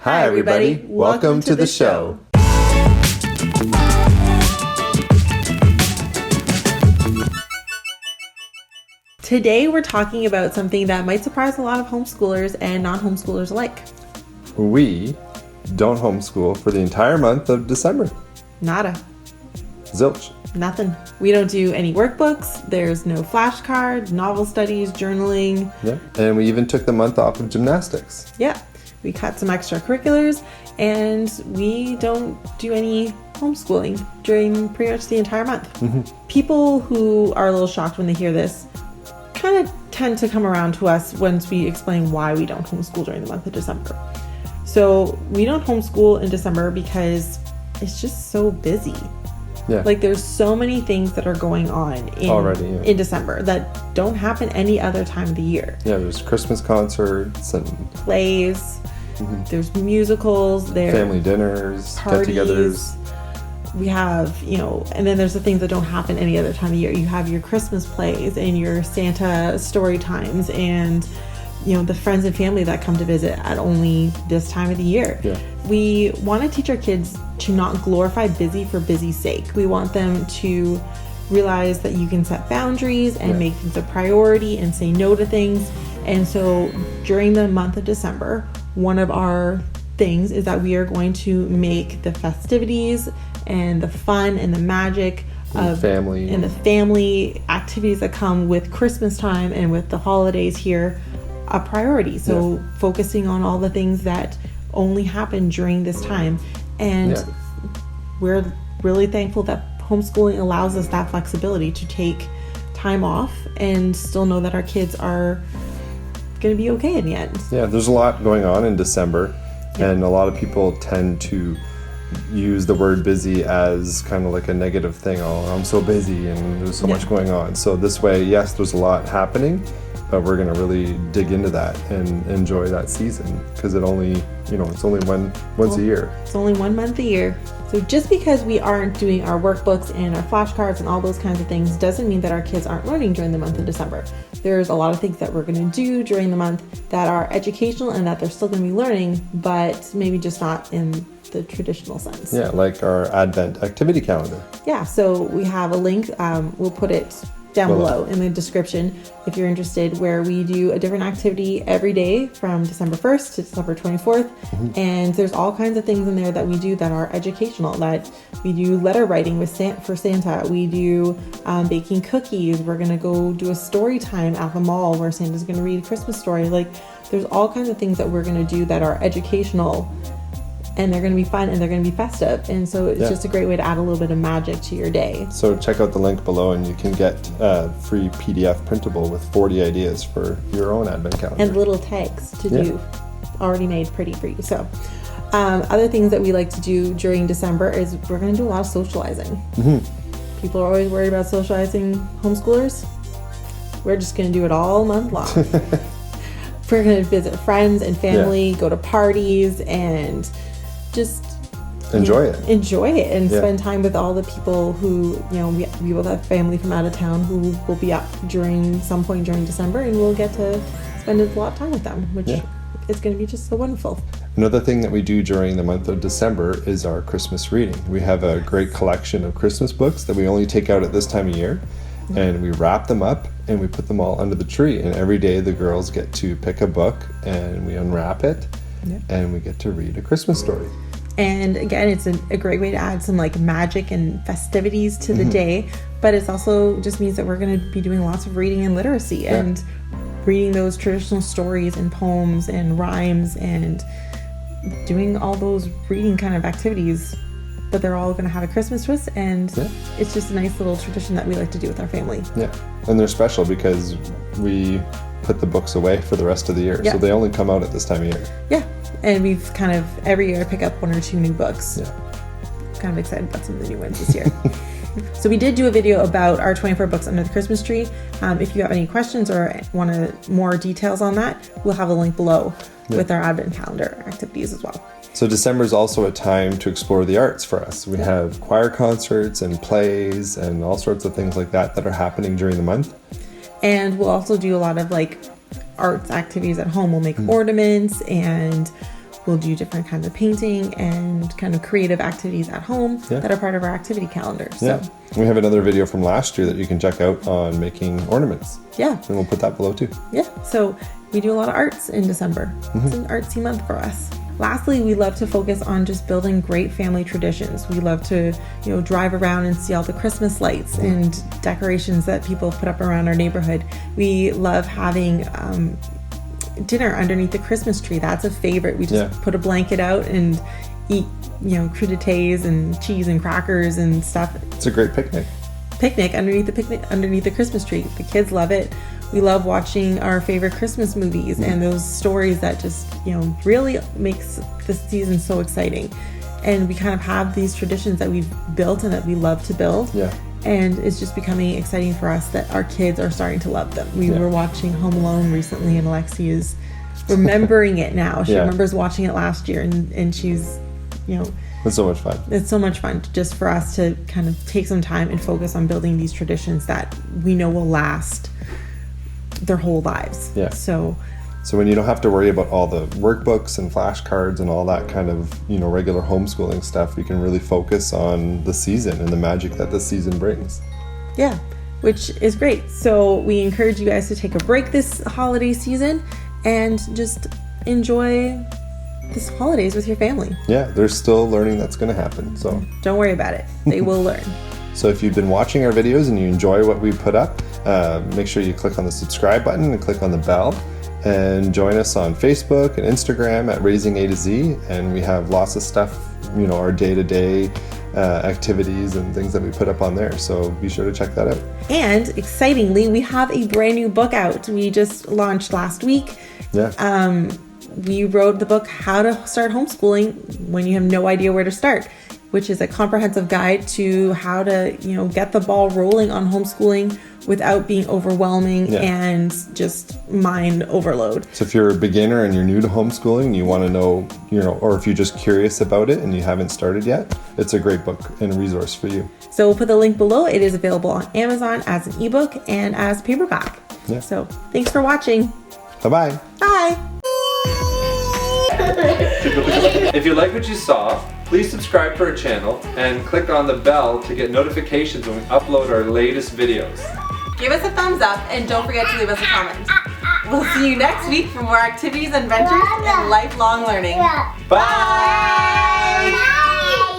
Hi, everybody. Welcome to the show. Today, we're talking about something that might surprise a lot of homeschoolers and non-homeschoolers alike. We don't homeschool for the entire month of December. Nada. Zilch. Nothing. We don't do any workbooks. There's no flashcards, novel studies, journaling. Yeah. And we even took the month off of gymnastics. Yeah. We cut some extracurriculars, and we don't do any homeschooling during pretty much the entire month. Mm-hmm. People who are a little shocked when they hear this kind of tend to come around to us once we explain why we don't homeschool during the month of December. So we don't homeschool in December because it's just so busy. Yeah. Like there's so many things that are going on in December that don't happen any other time of the year. Yeah, there's Christmas concerts and plays. Mm-hmm. There's musicals, there's family dinners, parties, get-togethers. We have, and then there's the things that don't happen any other time of year. You have your Christmas plays and your Santa story times and, the friends and family that come to visit at only this time of the year. Yeah. We want to teach our kids to not glorify busy for busy's sake. We want them to realize that you can set boundaries and make things a priority and say no to things. And so during the month of December, one of our things is that we are going to make the festivities and the fun and the magic of family and the family activities that come with Christmas time and with the holidays here a priority. So focusing on all the things that only happen during this time. And we're really thankful that homeschooling allows us that flexibility to take time off and still know that our kids are going to be okay in the end. Yeah, there's a lot going on in December, and a lot of people tend to use the word busy as kind of like a negative thing. Oh, I'm so busy and there's so much going on. So this way, yes, there's a lot happening, but we're going to really dig into that and enjoy that season because it only, it's only once a year. It's only 1 month a year. So just because we aren't doing our workbooks and our flashcards and all those kinds of things doesn't mean that our kids aren't learning during the month of December. There's a lot of things that we're going to do during the month that are educational and that they're still going to be learning, but maybe just not in the traditional sense. Yeah, like our Advent activity calendar. Yeah, so we have a link. We'll put it down below in the description if you're interested, where we do a different activity every day from December 1st to December 24th. Mm-hmm. And there's all kinds of things in there that we do that are educational, that we do letter writing for Santa. We do baking cookies. We're going to go do a story time at the mall where Santa's going to read a Christmas story. Like there's all kinds of things that we're going to do that are educational, and they're going to be fun and they're going to be festive. And so it's just a great way to add a little bit of magic to your day. So check out the link below and you can get a free PDF printable with 40 ideas for your own Advent calendar. And little tags to do already made pretty for you. So other things that we like to do during December is we're going to do a lot of socializing. Mm-hmm. People are always worried about socializing homeschoolers. We're just going to do it all month long. We're going to visit friends and family, go to parties, and just enjoy it and spend time with all the people who, we will have family from out of town who will be up during some point during December, and we'll get to spend a lot of time with them, which is going to be just so wonderful. Another thing that we do during the month of December is our Christmas reading. We have a great collection of Christmas books that we only take out at this time of year. Mm-hmm. And we wrap them up and we put them all under the tree. And every day the girls get to pick a book and we unwrap it and we get to read a Christmas story. And again, it's a great way to add some like magic and festivities to the day. But it's also just means that we're going to be doing lots of reading and literacy and reading those traditional stories and poems and rhymes and doing all those reading kind of activities. But they're all going to have a Christmas twist, and it's just a nice little tradition that we like to do with our family. Yeah, and they're special because we put the books away for the rest of the year, so they only come out at this time of year. Yeah, and we've kind of every year pick up 1 or 2 new books. Yeah, kind of excited about some of the new ones this year. So we did do a video about our 24 books under the Christmas tree. If you have any questions or want more details on that, we'll have a link below with our Advent calendar activities as well. So December is also a time to explore the arts for us. We have choir concerts and plays and all sorts of things like that are happening during the month. And we'll also do a lot of like arts activities at home. We'll make ornaments and We'll do different kinds of painting and kind of creative activities at home that are part of our activity calendar. So we have another video from last year that you can check out on making ornaments. Yeah. And we'll put that below too. Yeah. So we do a lot of arts in December. It's an artsy month for us. Lastly, we love to focus on just building great family traditions. We love to, drive around and see all the Christmas lights and decorations that people put up around our neighborhood. We love having dinner underneath the Christmas tree. That's a favorite. We just put a blanket out and eat, crudités and cheese and crackers and stuff. It's a great picnic. Underneath the Christmas tree. The kids love it. We love watching our favorite Christmas movies and those stories that just, really makes the season so exciting. And we kind of have these traditions that we've built and that we love to build. Yeah. And it's just becoming exciting for us that our kids are starting to love them. We were watching Home Alone recently, and Alexi is remembering it now. She remembers watching it last year, and she's, It's so much fun. It's so much fun just for us to kind of take some time and focus on building these traditions that we know will last their whole lives. Yeah. So when you don't have to worry about all the workbooks and flashcards and all that kind of, regular homeschooling stuff, you can really focus on the season and the magic that the season brings. Yeah, which is great. So we encourage you guys to take a break this holiday season and just enjoy this holidays with your family. Yeah, there's still learning that's going to happen. So don't worry about it. They will learn. So if you've been watching our videos and you enjoy what we put up, make sure you click on the subscribe button and click on the bell. And join us on Facebook and Instagram at Raising A to Z. And we have lots of stuff, our day-to-day activities and things that we put up on there. So be sure to check that out. And excitingly, we have a brand new book out. We just launched last week. Yeah. We wrote the book, How to Start Homeschooling When You Have No Idea Where to Start, which is a comprehensive guide to how to, get the ball rolling on homeschooling without being overwhelming and just mind overload. So if you're a beginner and you're new to homeschooling and you want to know, or if you're just curious about it and you haven't started yet, it's a great book and a resource for you. So we'll put the link below. It is available on Amazon as an ebook and as paperback. Yeah. So thanks for watching. Bye-bye. Bye. If you like what you saw, please subscribe to our channel and click on the bell to get notifications when we upload our latest videos. Give us a thumbs up and don't forget to leave us a comment. We'll see you next week for more activities, adventures, and lifelong learning. Bye!